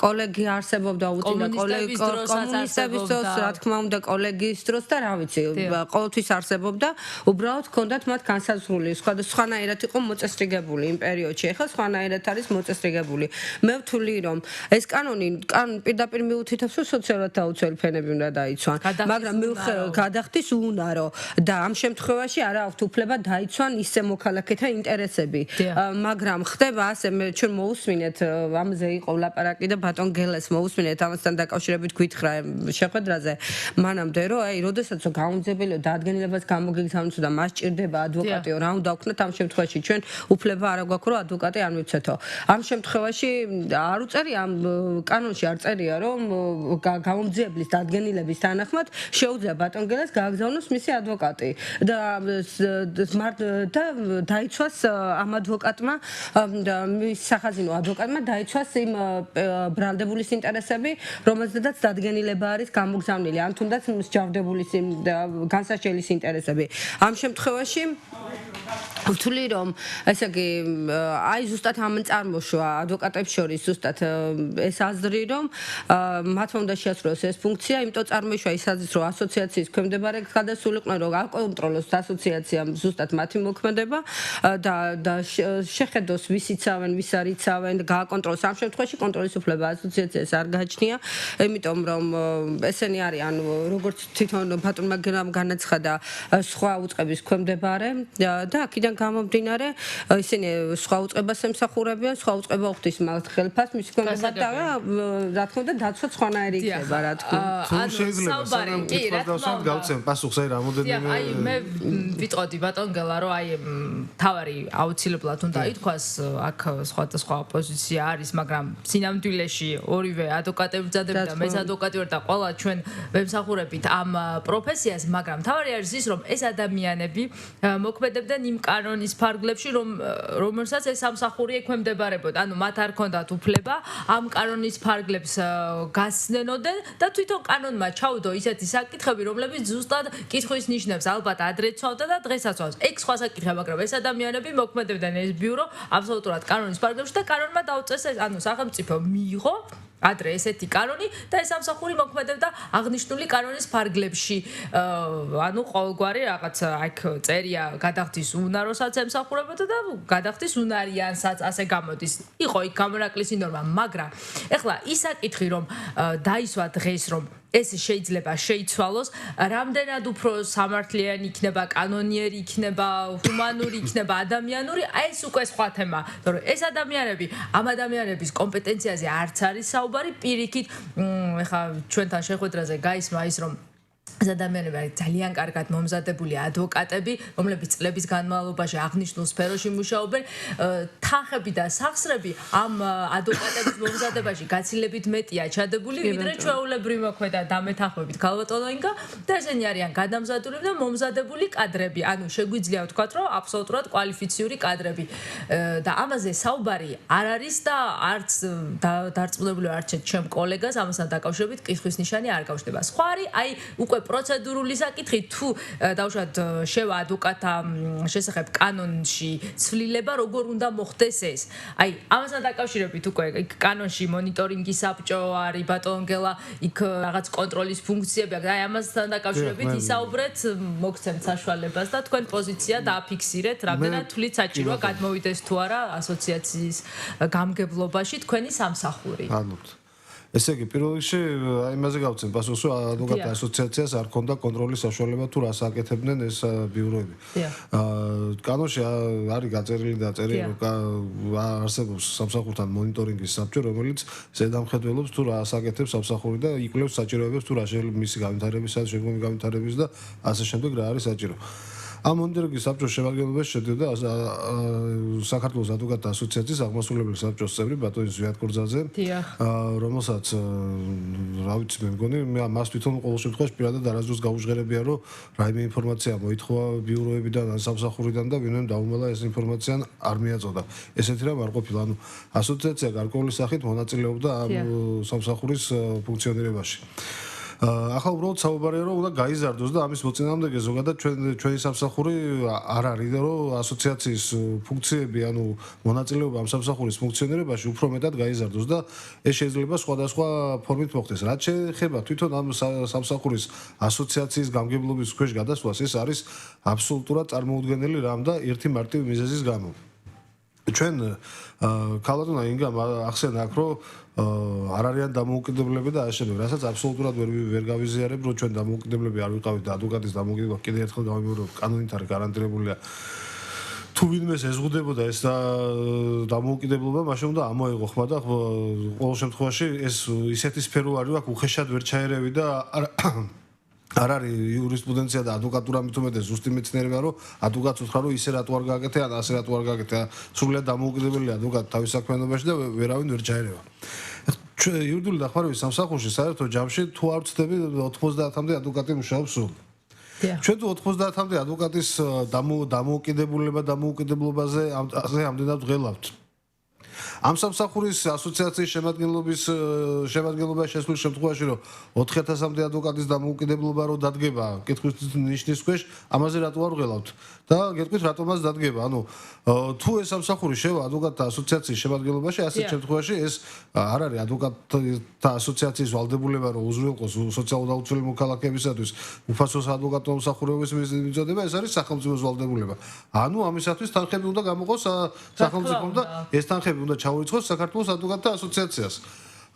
კოლეგია არსებობდა უწინა კომუნისტების დროს, რა თქმა უნდა კოლეგიის დროს და რა ვიცი, ყოველთვის არსებობდა, უბრალოდ ჰქონდათ მათ განსაზღვრული, სხვანაირად იყო მოწესრიგებული იმ პერიოდში, ახლა სხვანაირად არის მოწესრიგებული. მე ვთვლი რომ ეს კანონი პირდაპირ მიუთითებს რომ სოციალურად დაუცველი ფენები უნდა დაიცვან, მაგრამ გადახდის უნარო და ამ შემთხვევაში არ აქვს უფლება დაიცვან ისე მოქალაქეთა ინტერესები. მაგრამ ხდება ასე, ჩვენ მოусმინეთ, ამაზე იყო ლაპარაკი და ბატონ გელეს მოусმინეთ ამასთან დაკავშირებით გითხრა შეხვედრაზე. მანამდე რომ აი, როდესაც გაუმძებელია დაადგენილებას გამოგიგზავნოს და მას ჭირდება ადვოკატიო, რა უნდა ვქნათ ამ შემთხვევაში? ჩვენ უფლება არ აქვს რომ ადვოკატი არ მივცეთო. ამ შემთხვევაში არ უწერია ამ კანონში არ წერია რომ გამომძიებლის დაადგენილების თანახმად შეუძლია ბატონ გელეს გააგზავნოს მისი ადვოკატი და დაიცვას ამ ადვოკატმა მის სახაზინო ადვოკატმა დაიცვას იმ ბრალდებულის ინტერესები, რომელზედაც დადგენილება არის გამოგზავნილი, ან თუნდაც მსჯავრდებულის განსაჩელის ინტერესები. ამ შემთხვევაში ვთვლი რომ ესე იგი აი ზუსტად ამ წარმოშვა ადვოკატებს შორის ზუსტად ეს აზრი რომ მათმა უნდა შეასრულოს ეს ფუნქცია, იმიტომ წარმოიშვა ის აზრიც რომ ასოციაციის ქვემდებარე გადასულიყვნენ რომ აკონტროლოს ასოციაციამ ზუსტად მათი მოქმედება და შეხედოს ვის იცავენ, ვის არ იცავენ, გააკონტროლოს. ამ შემთხვევაში კონტროლის უფლება ასოციაციას არ გააჩნია, იმიტომ რომ ესენი არიან როგორც თვითონ ბატონმა განაცხადა სხვა უწყების ქვემდებარე და აქედან გამომდინარე ისინი სხვა უწყებას ემსახურებიან, სხვა უწყება უხდის მათ ხელფას მის ქვემდებარედ და რა თქმა უნდა დაცვა სხვანაირი იქნება რა თქმა უნდა. ანუ შეიძლება სანამ კითხავს დავსვათ გავცემ პასუხს აი რამოდენიმე აი მე ვიტყოდი ბატონ გელა რომ აი თავარი აუცილებლად უნდა ითქვას აქ სხვადასხვა პოზიცია არის, მაგრამ სინამდვილეში ორივე ადვოკატები ვძადებდა და მეც ადვოკატი ვარ და ყველა ჩვენ ვემსახურებით ამ პროფესიას, მაგრამ თავარი არის ის რომ ეს ადამიანები მოქმედებდნენ იმ კანონის ფარგლებში რომელსაც ეს სამსახური ექვემდებარებოდა, ანუ მათ არ ქონდათ უფლება ამ კანონის ფარგლებს გასცნენოდნენ და თვითონ კანონმა ჩაუდო ისეთი საკითხები, რომლებიც ზუსტად კითხვის ნიშნებს ალბათ ადრე ცვავდა და დღესაც ცვავს. ეგ სხვა საკითხია, მაგრამ ეს ადამიანები მოქმედებდნენ ეს ბიურო აბსოლუტურად კანონის ფარგლებში და კანონმა დაუწეს, ანუ სახელმწიფო მიიღო ადრე ესეთი კანონი და ეს სამსახური მოქმედებდა აღნიშნული კანონის ფარგლებში. ანუ ყოველგვარი რაღაც აქ წერია გადახდის უნაროსაც ემსახურებოდა და გადახდის უნარიანსაც ასე გამოდის. იყო იქ გამონაკლისი ნორმა, მაგრამ ეხლა ის საკითხი რომ დაისვა დღეს რომ ეს შეიძლება შეიცვალოს, რამდენად უფრო სამართლიანი იქნება, კანონიერი იქნება, ჰუმანური იქნება, ადამიანური, აი ეს უკვე სხვა თემა. თორე ეს ადამიანები, ამ ადამიანების კომპეტენციაზე არც არის საუბარი, პირიქით, ეხლა ჩვენთან შეხვედრაზე გაისმა ის რომ ეს ადამიანები არის ძალიან კარგად მომზადებული ადვოკატები, რომლებიც წლების განმავლობაში აღნიშნულ სფეროში მუშაობენ. თანხები და სახსრები ამ ადვოკატების მომზადებაში გაცილებით მეტია ჩადებული, ვიდრე ჩვეულებრივი მოქმედა დამეთანხმებით ქალბატონო ინგა და ესენი არიან გადამზადებული და მომზადებული კადრები. ანუ შეგვიძლია ვთქვათ, რომ აბსოლუტურად კვალიფიციური კადრები. და ამაზე საუბარი არ არის და არც დარწმუნებული ვარ ჩემ კოლეგას ამასთან დაკავშირებით კითხვის ნიშანი არ გავშდება. სხვა არის აი უკვე პროცედურული საკითხი თუ დავუშვათ შევა ადვოკატთა შესახებ კანონში ცვლილება როგორ უნდა მოხდეს ეს. აი, ამასთან დაკავშირებით უკვე იქ კანონში მონიტორინგის საბჭო არის, ბატონგელა, იქ რაღაც კონტროლის ფუნქციები აქვს. აი, ამასთან დაკავშირებით ისაუბრეთ, მოგცემთ საშუალებას და თქვენ პოზიცია დააფიქსირეთ, რამდენად თვლით საჭიროა გადმოვიდეს თუ არა ასოციაციის გამგებლობაში თქვენი სამსახური. ესე იგი, პირველ რიგში იმაზე გავცემ პასუხს, რომ ადვოკატთა ასოციაციას არ ქონდა კონტროლის საშუალება თუ რას აკეთებდნენ ეს ბიუროები. კანონში არის გაწერილი და წერილი, რომ არსებობს სამსახურთან მონიტორინგის საბჭო, რომელიც ზედამხედველობს თუ რას აკეთებს სამსახური და იკვლევს საჭიროებებს თუ რა შეიძლება მისი განვითარებისა, შემდგომი განვითარების და ასე შემდეგ რა არის საჭირო. ამ მონიტორინგის საბჭოს შემადგენლობაში შედიოდა საქართველოს ადვოკატთა ასოციაციის აღმასრულებელი საბჭოს წევრი ბატონი ზვიად კორძაძე, რომელსაც რა ვიცი მე მგონი მას თვითონ ყოველ შემთხვევაში პირადად არასდროს გაუჟღერებია, რომ რაიმე ინფორმაცია მოითხოვა ბიუროებიდან ან სამსახურიდან და ვინმე დაუმალა ეს ინფორმაცია არ მიაწოდა. ესეთი რამ არ ყოფილა. ანუ ასოციაცია გარკვეული სახით მონაწილეობდა ამ სამსახურის ფუნქციონირებაში. ახლა უბრალოდ საუბარია რომ უნდა გაიზარდოს და ამის მოწინააღმდეგე ზოგადად ჩვენი სამსახური არ არის და რომ ასოციაციის ფუნქციები ანუ მონაწილეობა ამ სამსახურის ფუნქციონირებაში უფრო მეტად გაიზარდოს და ეს შეიძლება სხვადასხვა ფორმით მოხდეს. რაც შეეხება თვითონ ამ სამსახურის ასოციაციის გამგებლობის ქვეშ გადასვლას, ეს არის აბსოლუტურად წარმოუდგენელი რამ და ერთი მარტივი მიზეზის გამო. ჩვენ ქალბატონმა ინგამ ახსენა აქ რომ არ არიან დამოუკიდებლები და ასე შემდეგ, რასაც აბსოლუტურად ვერ გავიზიარებ, რომ ჩვენ დამოუკიდებლები არ ვიყავით და ადვოკატის დამოუკიდებლობა კიდევ ერთხელ გავიმეორებ, კანონით არის გარანტირებულია. თუ ვინმეს ეზღუდებოდა ეს დამოუკიდებლობა, მაშინ უნდა ამოეღო ხმა და ყოველ შემთხვევაში ეს ისეთი სფერო არის, აქ უხეშად ვერ ჩაერევი და არ არის იურისპრუდენცია და ადვოკატურა მით უმეტეს ზუსტი მეცნიერება, რომ ადვოკატს უთხრა, რომ ისე რატო არ გააკეთე, ან ასე რატო არ გააკეთე, სრულიად დამოუკიდებელი ადვოკატი თავის საქმიანობაში და ვერავინ ვერ ჩაერევა. იურიდიული დახმარების სამსახურში საერთო ჯამში თუ არ ვცდები 90-მდე ადვოკატი მუშაობს სულ. ჩვენ თუ 90-მდე ადვოკატის დამოუკიდებლობაზე ამდენად ვღელავთ. ამ სამსახურის ასოციაციის შემადგენლობაში შესულ შემთხვევაში რომ 4000-მდე ადვოკატის დამოუკიდებლობა რო დადგება კითხვის ნიშნის ქვეშ, ამაზე რატო არ ვღელავთ და გეტყვით რატომაც დადგება. ანუ თუ ეს სამსახური შევა ადვოკატთა ასოციაციის შემადგენლობაში, ასეთ შემთხვევაში ეს არ არის ადვოკატთა ასოციაციის ვალდებულება რომ უზრუნველყოს სოციალურად აუცილებელი მოქალაქეებისათვის უფასო ადვოკატო მომსახურების მიწოდება, ეს არის სახელმწიფოს ვალდებულება. ანუ ამისათვის თანხები უნდა გამოყოს სახელმწიფომ და ეს თანხები უნდა ჩაუიწყოს საქართველოს ადვოკატთა ასოციაციას.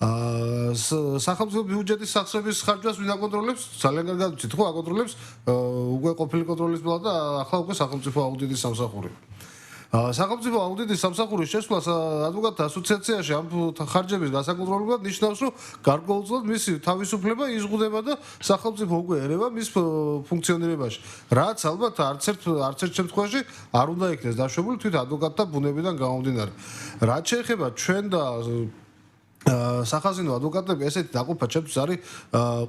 სახელმწიფო ბიუჯეტის სახსრების ხარჯვას ვინ აკონტროლებს? ძალიან კარგად ვიცით, ხო, აკონტროლებს უკვე ყოფილი კონტროლის პალატა და ახლა უკვე სახელმწიფო აუდიტის სამსახური. სახელმწიფო აუდიტის სამსახურის შესვლას ადვოკატთა ასოციაციაში ამ ხარჯების გასაკონტროლებლად ნიშნავს, რომ გარკვეულწილად მისი თავისუფლება იზღუდება და სახელმწიფო უკვე ერევა მის ფუნქციონირებაში. რაც ალბათ არც ერთ შემთხვევაში არ უნდა იქნეს დაშვებული თვით ადვოკატთა ბუნებიდან გამომდინარე. რაც შეეხება ჩვენ და სახაზინო ადვოკატები, ესეთი დაყოფა ჩემთვის არის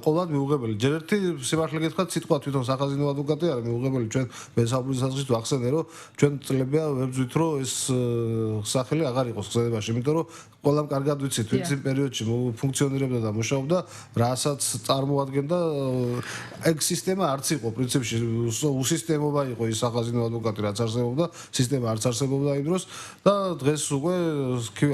ყოველად მიუღებელი. ჯერ ერთი სიმართლე გითხრათ, სიტყვა თვითონ სახაზინო ადვოკატი არის მიუღებელი. ჩვენ მესაბურის საზღვრით ვახსენე, რომ ჩვენ წლებია ვებძვით, რომ ეს სახელი აღარ იყოს ხსენებაში, იმიტომ რომ ყველამ კარგად ვიცით, ვინც იმ პერიოდში ფუნქციონირებდა და მუშაობდა, რასაც წარმოადგენდა ეგ სისტემა არც იყო პრინციპში უსისტემობა იყო ის სახაზინო ადვოკატი, რაც არსებობდა, სისტემა არც არსებობდა იმ დროს და დღეს უკვე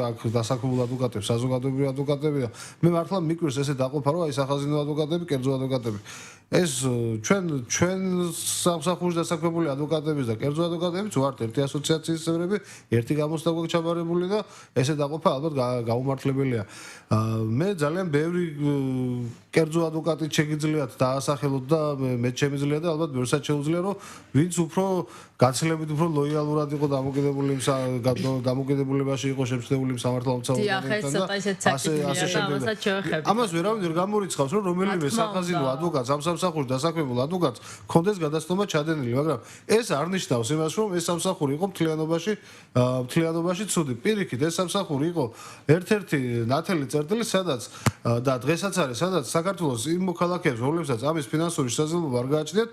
აქ დასაქმებულ ადვოკატებს საზოგადოებრივი ადვოკატები და მე მართლა მიკვირს ესე დაყოფა, რომ აი სახაზინო ადვოკატები, კერძო ადვოკატები. ეს ჩვენ სამსახურის დასაქმებული ადვოკატების და კერძო ადვოკატებიც ვართ ერთი ასოციაციის წევრები, ერთი გამოსტა გვაქვს ჩაბარებული და ესე დაყოფა ალბათ გაუმართლებელია. მე ძალიან ბევრი კერძო ადვოკატით შეგიძლიათ დაასახელოთ და მე შემიძლია და ალბათ ბევრსაც შეუძლია, რომ ვინც უფრო გაცილებით უფრო ლოიალურად იყო დამოკიდებულებაში იყო შემცდებული სამართალმცავებელთან და ასე შემდეგ. ამას ვერავინ ვერ გამორიცხავს, რომ რომელიმე სახაზინო ადვოკატს ამ სამსახურში დასაქმებულ ადვოკატს კონდეს გადასტომა ჩადენილი, მაგრამ ეს არ ნიშნავს იმას, რომ ეს სამსახური იყო მთლიანობაში ცუდი. პირიქით, ეს სამსახური იყო ერთ-ერთი ნათელი წერტილი, სადაც და დღესაც არის, სადაც საქართველოს იმ მოქალაქეებს, რომლებსაც ამის ფინანსური შესაძლებლობა არ გააჩნიათ,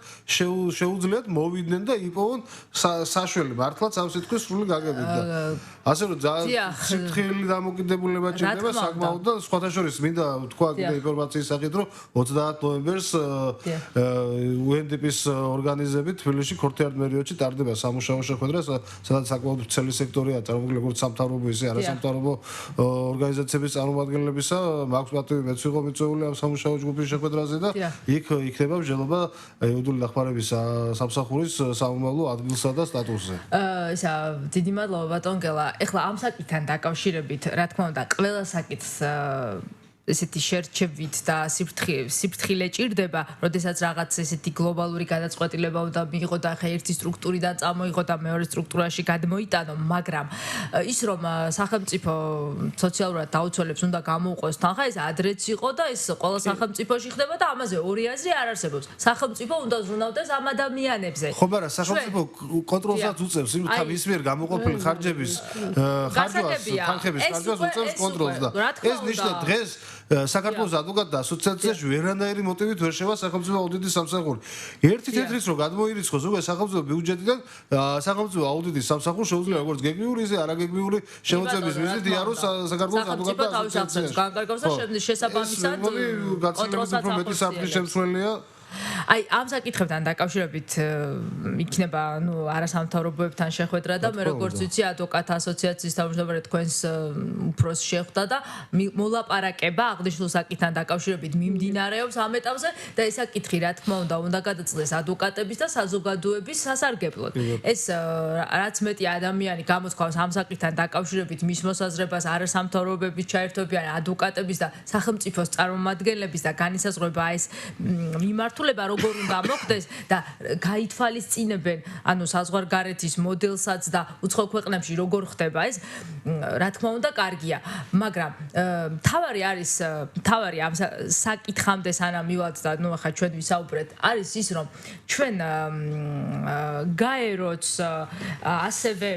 შეუძლიათ მოვიდნენ და იპოვონ საშველი მართლაც ამ სიტყვის სრული გაგებით და ასე რომ ძალიან სიფრთხილე დამოკიდებულება ჭირდება საკმაოდ და სხვათა შორის მინდა თქვა კიდე ინფორმაციის სახით, რომ 30 ნოემბერს UNDP-ის ორგანიზებით თბილისში ქორთიარ პერიოდში ტარდება სამუშაო შეხვედრა, სადაც საკმაოდ მთელი სექტორია წარმოქმნილი, როგორც სამთავრობო ისე არასამთავრობო ორგანიზაციების წარმომადგენლებისა, მაქვს პატივი მეც ვიყო მიწვეული ამ სამუშაო ჯგუფის შეხვედრაზე და იქ იქნება მსჯელობა იუდული დახმარების სამსახურის სამომავლო ადგილსა და სტატუსზე. ისა დიდი მადლობა ბატონ გელა. ეხლა ამ საკითხთან დაკავშირებით, რა თქმა უნდა, ყველა საკითხს ესეთი შერჩევით და სიფრთხილე ჭირდება, როდესაც რაღაც ესეთი გლობალური გადაწყვეტილება უნდა მიიღო და ხა ერთი სტრუქტურიდან წამოიღო და მეორე სტრუქტურაში გადმოიტანო, მაგრამ ის რომ სახელმწიფო სოციალურად დაუცველებს უნდა გამოუყოს თან, ხა ეს ადრეც იყო და ეს ყველა სახელმწიფოში ხდება და ამაზე ორი აზრი არ არსებობს. სახელმწიფო უნდა ზრუნავდეს ამ ადამიანებზე. ხო, მაგრამ სახელმწიფო კონტროლსაც უწევს, იმ ის მიერ გამოყოფილი ხარჯების თანხების ხარჯებას უწევს კონტროლს და ეს ნიშნავს დღეს საქართველოს ადვოკატთა ასოციაციაში ვერანაირი მოტივით ვერ შევა სახელმწიფო აუდიტის სამსახური. ერთი თეთრიც რომ გადმოირიცხოს უკვე სახელმწიფო ბიუჯეტიდან სახელმწიფო აუდიტის სამსახური შეუძლია როგორც გეგმიური ისე არაგეგმიური შემოწმების მიზნით იაროს საქართველოს ადვოკატთა ასოციაციაში. განკარგავს და შესაბამისად კონტროლსაც მეტი საფრთხის შემცველია. აი ამ საკითხებთან დაკავშირებით იქნება არასამთავრობოებთან შეხვედრა და მე როგორც ვიცი ადვოკატთა ასოციაციის თავმჯდომარე თქვენს უფროს შეხვდა და მოლაპარაკება აღნიშნულ საკითხთან დაკავშირებით მიმდინარეობს ამ ეტაპზე და ეს საკითხი რა თქმა უნდა გადაწყდეს ადვოკატების და საზოგადოების სასარგებლოდ. ეს რაც მეტი ადამიანი გამოთქვამს ამ საკითხთან დაკავშირებით მის მოსაზრებას არასამთავრობოების ჩაერთვებიან ადვოკატების და სახელმწიფოს წარმომადგენლების და განისაზღვრება ეს მიმართულება როგორ უნდა მოხდეს და გაითვალისწინებენ ანუ საზღვარგარეთის მოდელსაც და უცხო ქვეყნებში როგორ ხდება ეს რა თქმა უნდა კარგია მაგრამ თავარი ამ საკითხამდე სანამ მივალთ და ნუ ახლა ჩვენ ვისაუბრეთ არის ის რომ ჩვენ გაეროც ასევე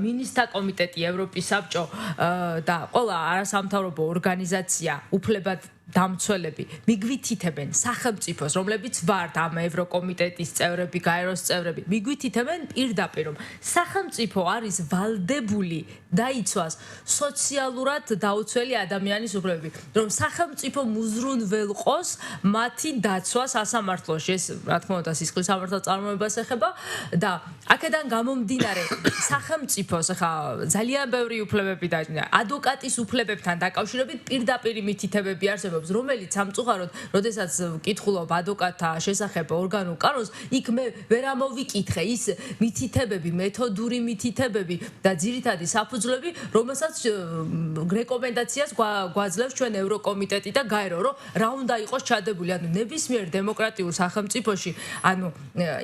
მინისტრთა კომიტეტი ევროპის საბჭო და ყველა არასამთავრობო ორგანიზაცია უფლებად დამცველები მიგვითითებენ სახელმწიფოს რომლებიც ვართ ამ ევროკომიტეტის წევრები, გაეროს წევრები მიგვითითებენ პირდაპირ რომ სახელმწიფო არის ვალდებული დაიცვას სოციალურად დაუცველი ადამიანის უფლებები რომ სახელმწიფო მუზრუნველყოს მათი დაცვა სასამართლოში ეს რა თქმა უნდა სისხლის სამართალ წარმოებას ეხება და აქედან გამომდინარე სახელმწიფოს ხა ძალიან ბევრი უფლებები და ადვოკატის უფლებებთან დაკავშირებით პირდაპირ მითითებები არსებობს რომელიც სამწუხაროდ, როდესაც ვკითხულობ ადვოკატთა შესახებ ორგანულ კანონს, იქ მე ვერ ამოვიკითხე ის მითითებები, მეთოდური მითითებები და ძირითადი საფუძვლები, რომელსაც რეკომენდაციას გვაძლევს ჩვენ ევროკომიტეტი და გაერო, რომ რა უნდა იყოს ჩადებული, ანუ ნებისმიერ დემოკრატიულ სახელმწიფოში, ანუ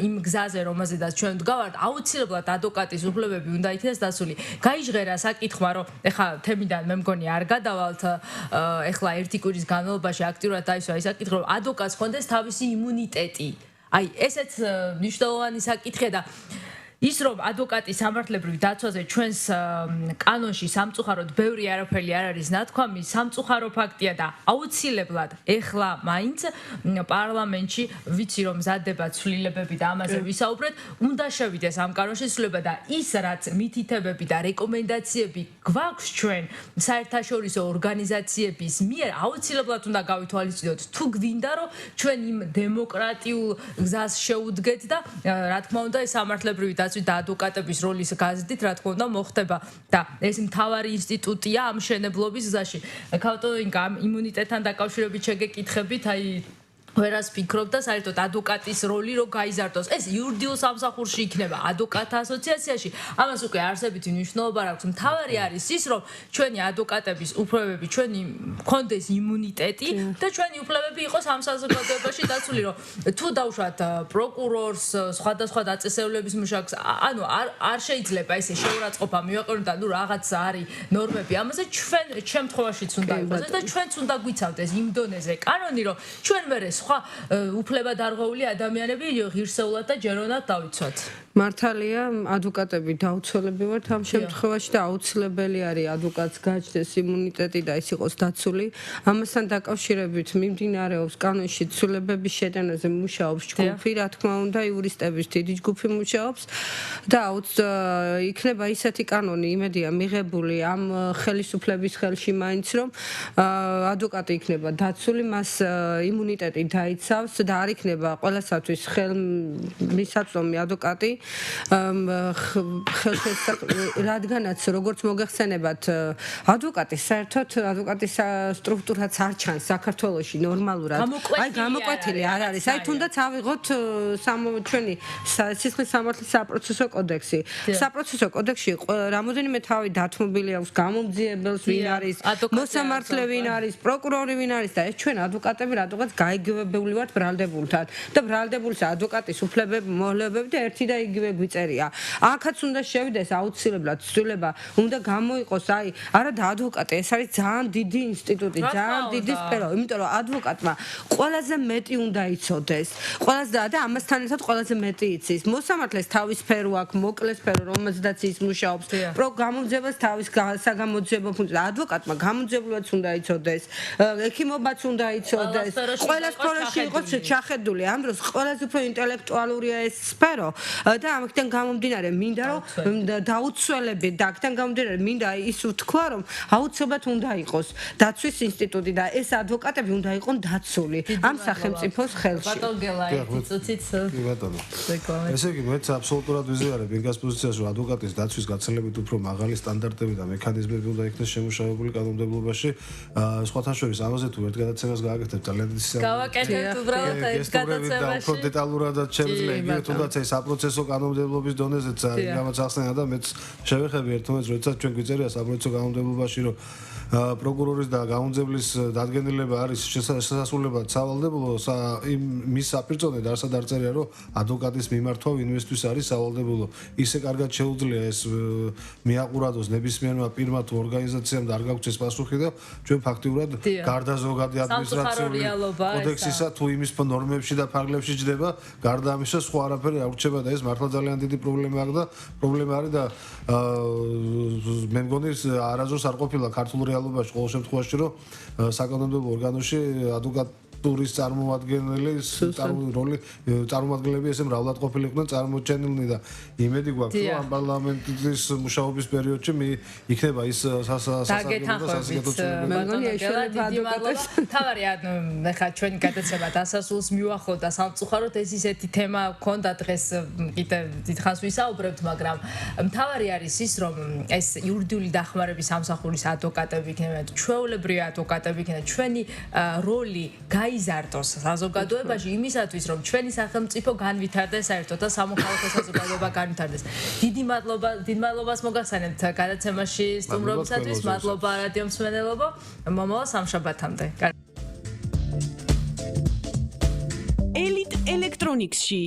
იმ გზაზე, რომელზედაც ჩვენ ვდგავართ, აუცილებლად ადვოკატის უფლებები უნდა იქნეს დაცული. გაიჟღერა საკითხმა, რომ ეხლა თემიდან მე მგონი არ გადავალთ, ეხლა ერთი კვირის განმავლობაში აქტიურად დაისვა ის საკითხი, რომ ადვოკატს ჰქონდეს თავისი იმუნიტეტი. აი, ესეც მნიშვნელოვანი საკითხია და ის რომ ადვოკატის სამართლებრივ დაცვაზე ჩვენს კანონში სამწუხაროდ ბევრი არაფერი არ არის ნათქვამი, სამწუხარო ფაქტია და აუცილებლად ეხლა მაინც პარლამენტში ვიცი რომ მზადდება ცვლილებები და ამაზე ვისაუბრეთ, უნდა შევიდეს ამ კანონში ცვლილება და ის რაც მითითებები და რეკომენდაციები გვაქვს ჩვენ საერთაშორისო ორგანიზაციების მიერ აუცილებლად უნდა გავითვალისწინოთ თუ გვინდა რომ ჩვენ იმ დემოკრატიულ გზას შევუდგეთ და რა თქმა უნდა ეს სამართლებრივი და ადვოკატების როლის გაზრდით რა თქმა უნდა მოხდება და ეს მთავარი ინსტიტუტია ამ მშენებლობის გზაში. ქავტონიკა ამ იმუნიტეტთან დაკავშირებით შეგეკითხებით, აი ვერას ფიქრობ და საერთოდ ადვოკატის როლი რო გაიზარდოს. ეს იურიდიულ სამსახურში იქნება ადვოკატთა ასოციაციაში. ამას უკვე არსებითი მნიშვნელობა აქვს. მთავარი არის ის, რომ ჩვენი ადვოკატების უფლებები, ჩვენი მქონდეს იმუნიტეტი და ჩვენი უფლებები იყოს ამ საზოგადოებაში დაცული, რომ თუ დავშვათ პროკურორს, სხვადასხვა დაწესებულების მუშაკს, ანუ არ შეიძლება ესე შეურაცხყოფა მივაყენოთ და ნუ რაღაც არის ნორმები. ამაზე ჩვენ შემთხვევაშიც უნდა იყოს და ჩვენც უნდა გვიცავდეს იმ დონეზე კანონი, რომ ჩვენ მერე სხვა უფლება დარღვეული ადამიანები ღირსეულად და ჯერონად დავიცვათ. მართალია, ადვოკატები დაუცველები ვართ ამ შემთხვევაში და აუცილებელი არის ადვოკატს გააჩნდეს იმუნიტეტი და ის იყოს დაცული. ამასთან დაკავშირებით მიმდინარეობს კანონში ცვლილებების შეტანაზე მუშაობს ჯგუფი, რა თქმა უნდა, იურისტების დიდი ჯგუფი მუშაობს და იქნება ისეთი კანონი, იმედია, მიღებული ამ ხელისუფლების ხელში მაინც რომ ადვოკატი იქნება დაცული, მას იმუნიტეტი დაიცავს და არ იქნება ყველასათვის ხელმისაწვდომი ადვოკატი რადგანაც როგორც მოგეხსენებათ ადვოკატი საერთოდ ადვოკატის სტრუქტურაც არ ჩანს საქართველოში ნორმალურად აი გამოკვეთილი არ არის აი თუნდაც ავიღოთ ჩვენი სისხლის სამართლის საპროცესო კოდექსი საპროცესო კოდექსში რამოდენიმე თავი დათმობილი აქვს გამომძიებელს ვინ არის მოსამართლე ვინ არის პროკურორი ვინ არის და ეს ჩვენ ადვოკატები რატოღაც გაიგივებული ვართ ბრალდებულთან და ბრალდებულის ადვოკატის უფლებები მოვალეობები და ერთი და იგივე გვიწერია. აქაც უნდა შევიდეს აუცილებლად ცვლილება, უნდა გამოიყოს, აი, არა და ადვოკატი, ეს არის ძალიან დიდი ინსტიტუტი, ძალიან დიდი სფერო, იმიტომ რომ ადვოკატმა ყველაზე მეტი უნდა იცოდეს. ყველაზე და ამასთან ერთად ყველაზე მეტი იცის. მოსამართლეს თავის სფერო აქვს, მოკლე სფერო, რომელზედაც ის მუშაობს. გამომძიებელს თავის საგამოძიებო ფუნქცია. ადვოკატმა გამომძიებელიც უნდა იცოდეს, ექიმობაც უნდა იცოდეს. ყველა სფეროში იყოს ჩახედული. ამ დროს ყველაზე უფრო ინტელექტუალურია ეს სფერო. და ამიტომ გამომდინარე მინდა რომ დაუცველები და აქედან გამომდინარე მინდა ის ვთქვა რომ აუცილებლად უნდა იყოს დაცვის ინსტიტუტი და ეს ადვოკატები უნდა იყონ დაცული ამ სახელმწიფოს ხელში. ესე იგი მეც აბსოლუტურად ვიზიარებ ინგას პოზიციას რომ ადვოკატის დაცვის გაცილებით უფრო მაღალი სტანდარტები და მექანიზმები უნდა იქნეს შემუშავებული კანონმდებლობაში. სხვათა შორის ამაზე თუ ერთ გადაცემას გააკეთებ ძალიან დიდი სიამოვნებაა. გავაკეთებთ უბრალოდ ეს გადაცემაში. უფრო დეტალურადაც შემიძლია იგივე თუნდაც ეს საპროცესო კანონმდებლობის დონეზეც რამაც ახსენა და მეც შევეხები ერთმანეთს როდესაც ჩვენ გვიწერია საპროცესო კანონმდებლობაში რომ პროკურორის და გამომძებლის დადგენილება არის შესასრულებლად სავალდებულო მის საპირწონედ არსად არ წერია რომ ადვოკატის მიმართვა ვინმესთვის არის სავალდებულო ისე კარგად შეუძლია ეს მიაყურადოს ნებისმიერმა პირმა თუ ორგანიზაციამ და არ გაგვცეს ეს პასუხი და ჩვენ ფაქტიურად გარდა ზოგადი ადმინისტრაციული კოდექსისა თუ იმის ნორმებში და ფარგლებში ჯდება გარდა ამისა სხვა არაფერი არ ვრჩება და ეს მართლა ძალიან დიდი პრობლემა აქვს და პრობლემა არის და მე მგონი არასდროს არ ყოფილა ქართულ რეალობაში ყოველ შემთხვევაში რომ საკანონმდებლო ორგანოში ადვოკატურის წარმომადგენლის როლი წარმომადგენლები ესე მრავლად ყოფილიყვნენ წარმოჩენილნი და იმედი გვაქვს რომ ამ პარლამენტის მუშაობის პერიოდში იქნება ის სასაგებო მე მგონი ეშველება ადვოკატებს თავარი ახლა ჩვენი გადაცემა დასასრულს მივახლოთ და სამწუხაროდ ეს ისეთი თემა გქონდა დღეს კიდე დიდხანს ვისაუბრებთ მაგრამ თავარი არის ის რომ ეს იურიდიული დახმარების სამსახურის ადვოკატები იქნება ჩვეულებრივი ადვოკატები იქნება ჩვენი როლი გაიზარდოს საზოგადოებაში იმისათვის რომ ჩვენი სახელმწიფო განვითარდეს საერთოდ და სამოქალაქო საზოგადოება განვითარდეს დიდი მადლობას მოგახსენებთ გადაცემაში სტუმრობისათვის მადლობა რადიო მსმენელობო მომავალ სამშაბათამდე ელიტ ელექტრონიქსში